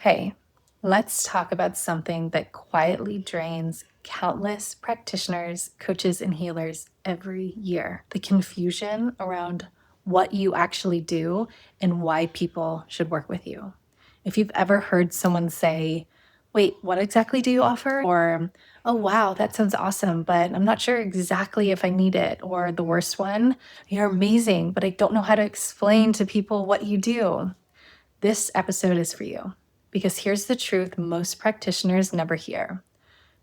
Hey, let's talk about something that quietly drains countless practitioners, coaches, and healers every year: the confusion around what you actually do and why people should work with you. If you've ever heard someone say, "Wait, what exactly do you offer?" Or, "Oh, wow, that sounds awesome, but I'm not sure exactly if I need it." Or the worst one, "You're amazing, but I don't know how to explain to people what you do." This episode is for you because here's the truth most practitioners never hear.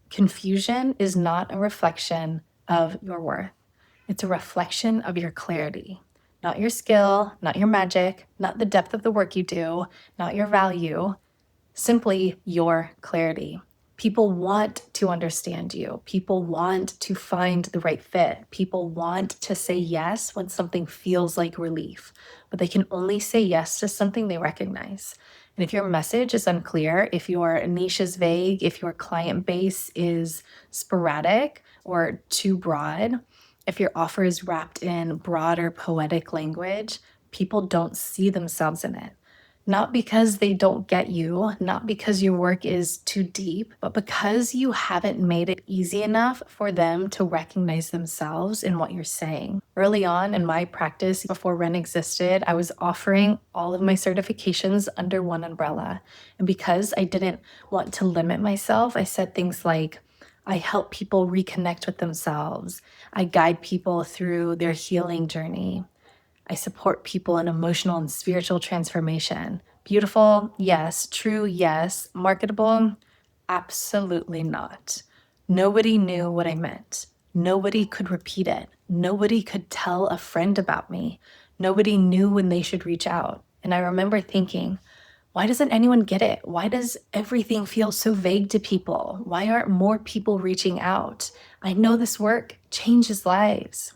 Confusion is not a reflection of your worth. It's a reflection of your clarity, not your skill, not your magic, not the depth of the work you do, not your value, simply your clarity. People want to understand you. People want to find the right fit. People want to say yes when something feels like relief, but they can only say yes to something they recognize. And if your message is unclear, if your niche is vague, if your client base is sporadic or too broad, if your offer is wrapped in broader poetic language, people don't see themselves in it. Not because they don't get you, not because your work is too deep, but because you haven't made it easy enough for them to recognize themselves in what you're saying. Early on in my practice, before Ren existed, I was offering all of my certifications under one umbrella. And because I didn't want to limit myself, I said things like, I help people reconnect with themselves. I guide people through their healing journey. I support people in emotional and spiritual transformation. Beautiful? Yes. True? Yes. Marketable? Absolutely not. Nobody knew what I meant. Nobody could repeat it. Nobody could tell a friend about me. Nobody knew when they should reach out. And I remember thinking, why doesn't anyone get it? Why does everything feel so vague to people? Why aren't more people reaching out? I know this work changes lives.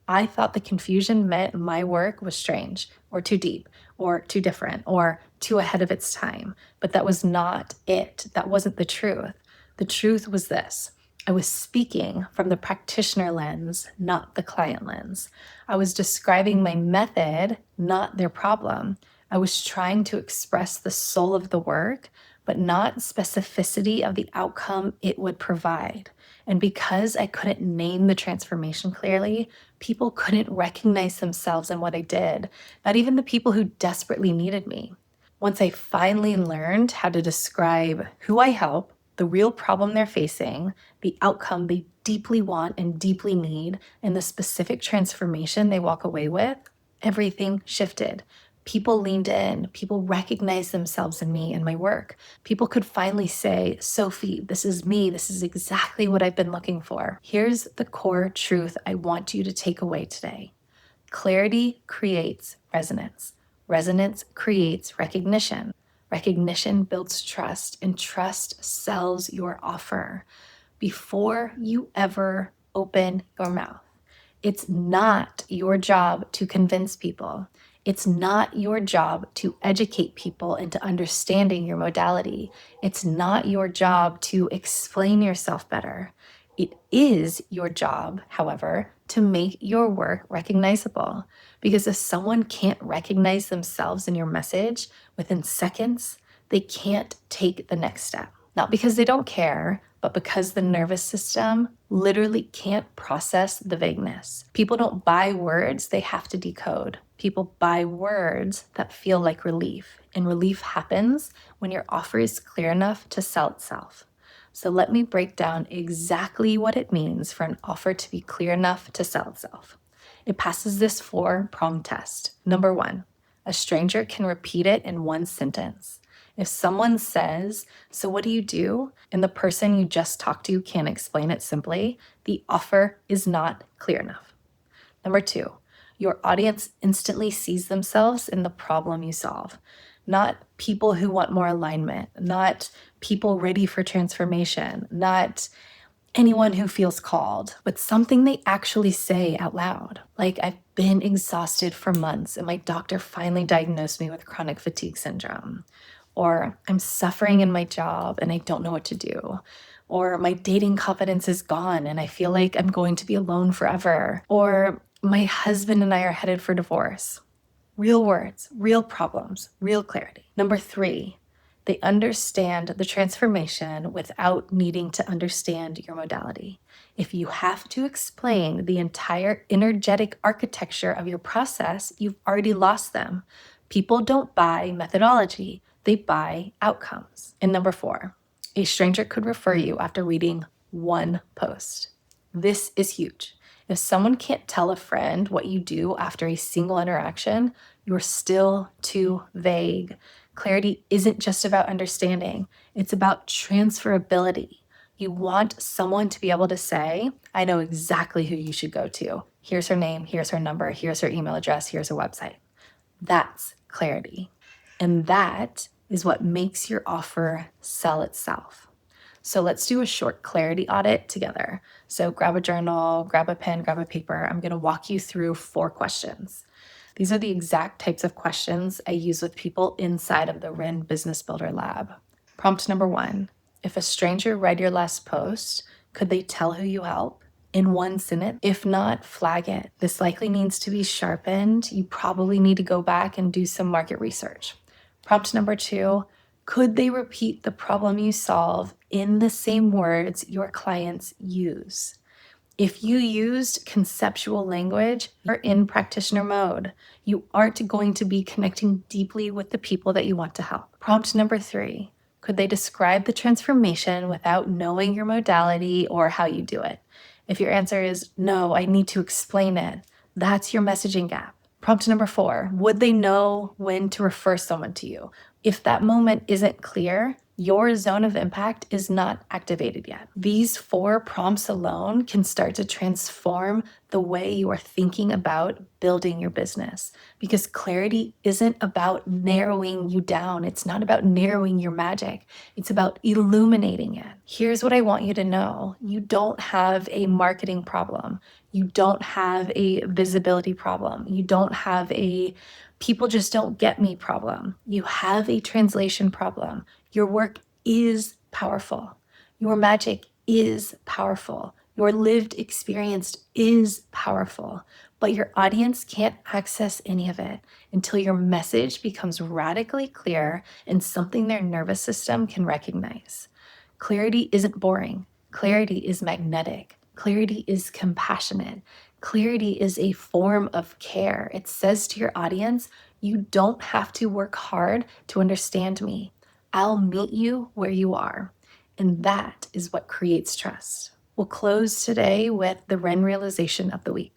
I thought the confusion meant my work was strange or too deep or too different or too ahead of its time. But that was not it. That wasn't the truth. The truth was this: I was speaking from the practitioner lens, not the client lens. I was describing my method, not their problem. I was trying to express the soul of the work, but not specificity of the outcome it would provide. And because I couldn't name the transformation clearly, people couldn't recognize themselves in what I did, not even the people who desperately needed me. Once I finally learned how to describe who I help, the real problem they're facing, the outcome they deeply want and deeply need, and the specific transformation they walk away with, everything shifted. People leaned in. People recognized themselves in me and my work. People could finally say, Sophie, this is me. This is exactly what I've been looking for. Here's the core truth I want you to take away today. Clarity creates resonance. Resonance creates recognition. Recognition builds trust, and trust sells your offer before you ever open your mouth. It's not your job to convince people. It's not your job to educate people into understanding your modality. It's not your job to explain yourself better. It is your job, however, to make your work recognizable. Because if someone can't recognize themselves in your message within seconds, they can't take the next step. Not because they don't care, but because the nervous system literally can't process the vagueness. People don't buy words they have to decode. People buy words that feel like relief. And relief happens when your offer is clear enough to sell itself. So let me break down exactly what it means for an offer to be clear enough to sell itself. It passes this 4-prong test. Number 1, a stranger can repeat it in one sentence. If someone says, so what do you do? And the person you just talked to can't explain it simply, the offer is not clear enough. Number 2, your audience instantly sees themselves in the problem you solve. Not people who want more alignment, not people ready for transformation, not anyone who feels called, but something they actually say out loud. Like, I've been exhausted for months and my doctor finally diagnosed me with chronic fatigue syndrome. Or I'm suffering in my job and I don't know what to do. Or my dating confidence is gone and I feel like I'm going to be alone forever. Or my husband and I are headed for divorce. Real words, real problems, real clarity. Number 3, They understand the transformation without needing to understand your modality. If you have to explain the entire energetic architecture of your process, you've already lost them. People don't buy methodology, they buy outcomes. And number 4, a stranger could refer you after reading one post. This is huge. If someone can't tell a friend what you do after a single interaction, you're still too vague. Clarity isn't just about understanding, it's about transferability. You want someone to be able to say, I know exactly who you should go to. Here's her name, here's her number, here's her email address, here's her website. That's clarity. And that is what makes your offer sell itself. So let's do a short clarity audit together. So grab a journal, grab a pen, grab a paper. I'm going to walk you through 4 questions. These are the exact types of questions I use with people inside of the Ren Business Builder Lab. Prompt number 1, if a stranger read your last post, could they tell who you help? In one sentence? If not, flag it. This likely needs to be sharpened. You probably need to go back and do some market research. Prompt number 2, could they repeat the problem you solve in the same words your clients use? If you used conceptual language, you're in practitioner mode. You aren't going to be connecting deeply with the people that you want to help. Prompt number 3, could they describe the transformation without knowing your modality or how you do it? If your answer is no, I need to explain it, that's your messaging gap. Prompt number 4, would they know when to refer someone to you? If that moment isn't clear, your zone of impact is not activated yet. These 4 prompts alone can start to transform the way you are thinking about building your business, because clarity isn't about narrowing you down. It's not about narrowing your magic. It's about illuminating it. Here's what I want you to know. You don't have a marketing problem. You don't have a visibility problem. You don't have a people just don't get me problem. You have a translation problem. Your work is powerful. Your magic is powerful. Your lived experience is powerful, but your audience can't access any of it until your message becomes radically clear and something their nervous system can recognize. Clarity isn't boring. Clarity is magnetic. Clarity is compassionate. Clarity is a form of care. It says to your audience, you don't have to work hard to understand me. I'll meet you where you are. And that is what creates trust. We'll close today with the Ren realization of the week.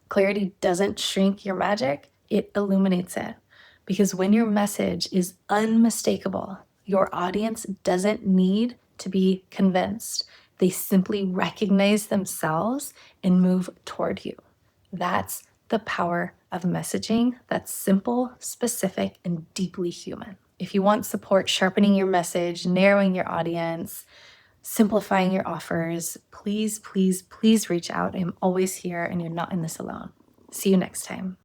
Clarity doesn't shrink your magic, it illuminates it. Because when your message is unmistakable, your audience doesn't need to be convinced. They simply recognize themselves and move toward you. That's the power of messaging that's simple, specific, and deeply human. If you want support sharpening your message, narrowing your audience, simplifying your offers, please, please, please reach out. I'm always here and you're not in this alone. See you next time.